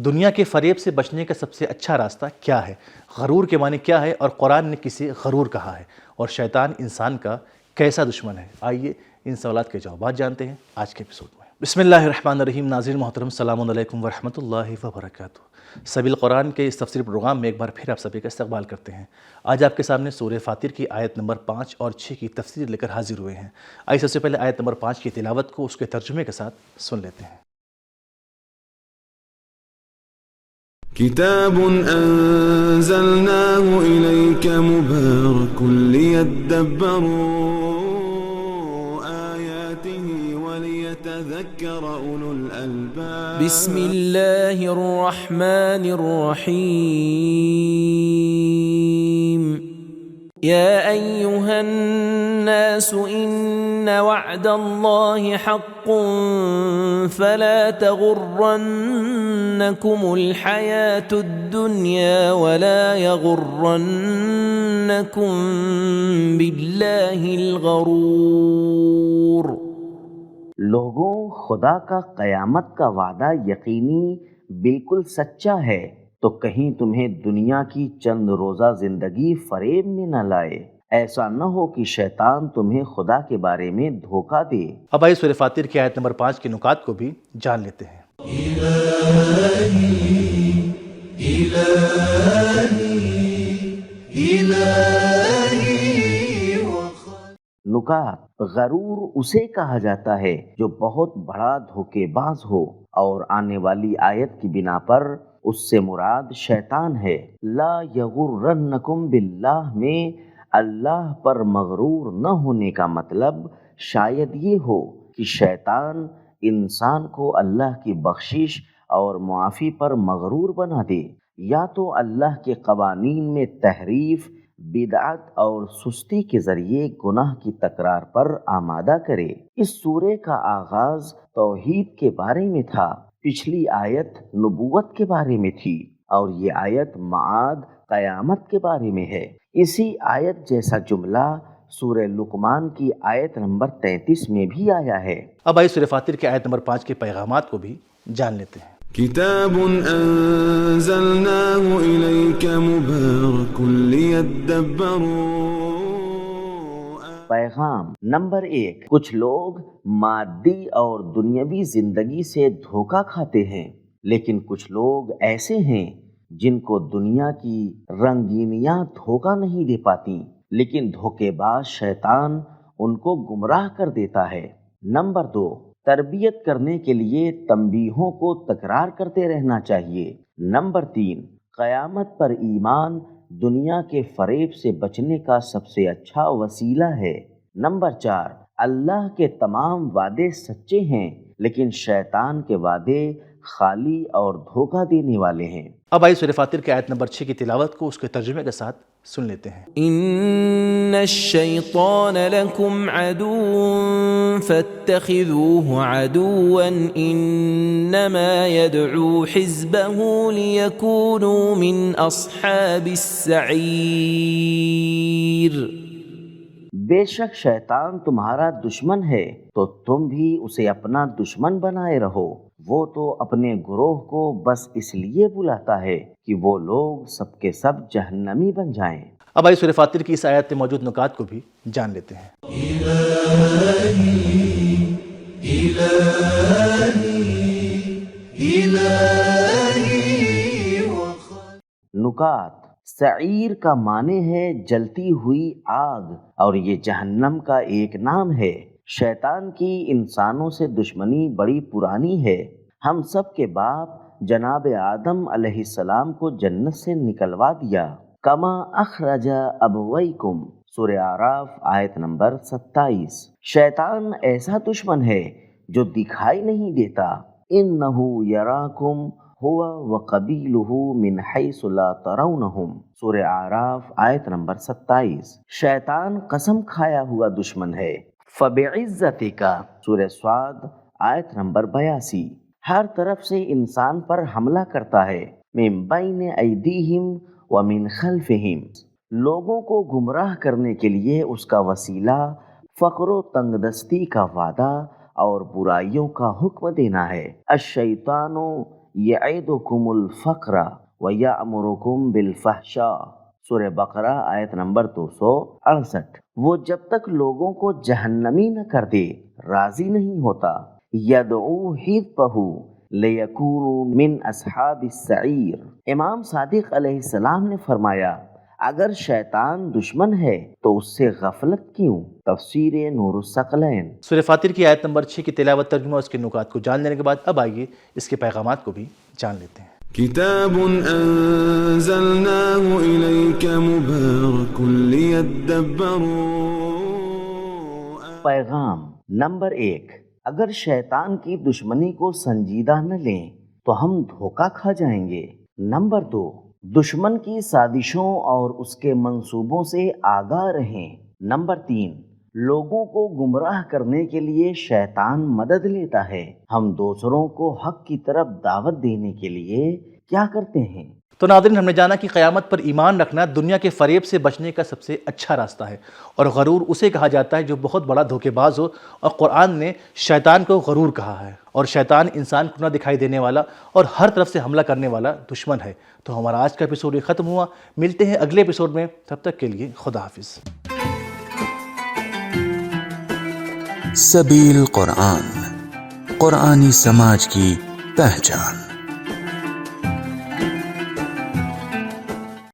دنیا کے فریب سے بچنے کا سب سے اچھا راستہ کیا ہے؟ غرور کے معنی کیا ہے اور قرآن نے کسے غرور کہا ہے؟ اور شیطان انسان کا کیسا دشمن ہے؟ آئیے ان سوالات کے جوابات جانتے ہیں آج کے ایپیسوڈ میں۔ بسم اللہ الرحمن الرحیم۔ ناظرین محترم، السلام علیکم ورحمۃ اللہ وبرکاتہ۔ سبیل قرآن کے اس تفسیر پروگرام میں ایک بار پھر آپ سبھی کا استقبال کرتے ہیں۔ آج آپ کے سامنے سورہ فاطر کی آیت نمبر 5 اور 6 کی تفسیر لے کر حاضر ہوئے ہیں۔ آئیے سب سے پہلے آیت نمبر 5 کی تلاوت کو اس کے ترجمے کے ساتھ سن لیتے ہیں۔ كتاب أنزلناه إليك مبارك ليدبروا آياته وليتذكر أولو الألباب بسم الله الرحمن الرحيم يا أيها الناس إن وعد الله حق فلا تغرنكم الحياة الدنيا ولا يغرنكم بالله الغرور۔ لوگوں، خدا کا قیامت کا وعدہ یقینی بالکل سچا ہے، تو کہیں تمہیں دنیا کی چند روزہ زندگی فریب میں نہ لائے۔ ایسا نہ ہو کہ شیطان تمہیں خدا کے بارے میں دھوکہ دے۔ اب آئیے سورہ فاطر کی آیت نمبر 5 کے نکات کو بھی جان لیتے ہیں۔ نکات: غرور اسے کہا جاتا ہے جو بہت بڑا دھوکے باز ہو، اور آنے والی آیت کی بنا پر اس سے مراد شیطان ہے۔ لا یغرنکم باللہ میں اللہ پر مغرور نہ ہونے کا مطلب شاید یہ ہو کہ شیطان انسان کو اللہ کی بخشش اور معافی پر مغرور بنا دے، یا تو اللہ کے قوانین میں تحریف، بدعت اور سستی کے ذریعے گناہ کی تکرار پر آمادہ کرے۔ اس سورے کا آغاز توحید کے بارے میں تھا، پچھلی آیت نبوت کے بارے میں تھی، اور یہ آیت معاد قیامت کے بارے میں ہے۔ اسی آیت جیسا جملہ سورہ لقمان کی آیت نمبر 33 میں بھی آیا ہے۔ اب آئیے سورہ فاطر کی آیت نمبر 5 کے پیغامات کو بھی جان لیتے ہیں۔ كتاب أنزلناه إليك مبارك ليدبروا۔ پیغام نمبر 1، کچھ لوگ مادی اور دنیاوی زندگی سے دھوکہ کھاتے ہیں، لیکن کچھ لوگ ایسے ہیں جن کو دنیا کی رنگینیاں دھوکہ نہیں دے پاتی، لیکن دھوکے باز شیطان ان کو گمراہ کر دیتا ہے۔ نمبر 2، تربیت کرنے کے لیے تنبیہوں کو تکرار کرتے رہنا چاہیے۔ نمبر 3، قیامت پر ایمان دنیا کے فریب سے بچنے کا سب سے اچھا وسیلہ ہے۔ نمبر 4، اللہ کے تمام وعدے سچے ہیں، لیکن شیطان کے وعدے خالی اور دھوکہ دینے والے ہیں۔ اب آئیے سورہ فاطر کی آیت نمبر 6 کی تلاوت کو اس کے ترجمے کے ساتھ سن لیتے ہیں۔ ان الشیطان لکم عدو فاتخذوه عدوا انما يدعو حزبه ليكونوا من اصحاب السعیر۔ بے شک شیطان تمہارا دشمن ہے، تو تم بھی اسے اپنا دشمن بنائے رہو۔ وہ تو اپنے گروہ کو بس اس لیے بلاتا ہے کہ وہ لوگ سب کے سب جہنمی بن جائیں۔ اب آئیے سورہ فاطر کی اس آیت میں موجود نکات کو بھی جان لیتے ہیں۔ نکات: سعیر کا معنی ہے جلتی ہوئی آگ، اور یہ جہنم کا ایک نام ہے۔ شیطان کی انسانوں سے دشمنی بڑی پرانی ہے۔ ہم سب کے باپ جناب آدم علیہ السلام کو جنت سے نکلوا دیا۔ کما اخرج ابویکم، سورہ اعراف آیت نمبر 27۔ شیطان ایسا دشمن ہے جو دکھائی نہیں دیتا۔ انہ یراکم هو وقبیلہ من حیث لا ترونہم، سورہ اعراف آیت نمبر 27۔ شیطان قسم کھایا ہوا دشمن ہے۔ فبعزتک، سورہ صاد آیت نمبر 82۔ ہر طرف سے انسان پر حملہ کرتا ہے۔ من بین ایدیہم ومن خلفہم، لوگوں کو گمراہ کرنے کے لیے اس کا وسیلہ فقر و تنگ دستی کا وعدہ اور برائیوں کا حکم دینا ہے۔ الشیطان یعدکم الفقر ویأمرکم بالفحشاء، سورہ بقرہ آیت نمبر 268۔ وہ جب تک لوگوں کو جہنمی نہ کر دے راضی نہیں ہوتا۔ یدعو حزبہ لیکونوا من اصحاب السعیر، امام صادق علیہ السلام نے فرمایا اگر شیطان دشمن ہے تو اس سے غفلت کیوں؟ تفسیر نور الثقلین۔ سورہ فاطر کی آیت نمبر 6 کی تلاوت، ترجمہ اور اس کے نکات کو جان لینے کے بعد اب آئیے اس کے پیغامات کو بھی جان لیتے ہیں۔ كتاب أنزلناه إليك مبارك ليدبروا۔ پیغام نمبر 1، اگر شیطان کی دشمنی کو سنجیدہ نہ لیں تو ہم دھوکہ کھا جائیں گے۔ نمبر 2، دشمن کی سازشوں اور اس کے منصوبوں سے آگاہ رہیں۔ نمبر 3، لوگوں کو گمراہ کرنے کے لیے شیطان مدد لیتا ہے۔ ہم دوسروں کو حق کی طرف دعوت دینے کے لیے کیا کرتے ہیں؟ تو ناظرین، ہم نے جانا کہ قیامت پر ایمان رکھنا دنیا کے فریب سے بچنے کا سب سے اچھا راستہ ہے، اور غرور اسے کہا جاتا ہے جو بہت بڑا دھوکے باز ہو، اور قرآن نے شیطان کو غرور کہا ہے، اور شیطان انسان کو نہ دکھائی دینے والا اور ہر طرف سے حملہ کرنے والا دشمن ہے۔ تو ہمارا آج کا ایپیسوڈ ختم ہوا، ملتے ہیں اگلے ایپیسوڈ میں، تب تک کے لیے خدا حافظ۔ سبیل قرآن، قرآنی سماج کی پہچان۔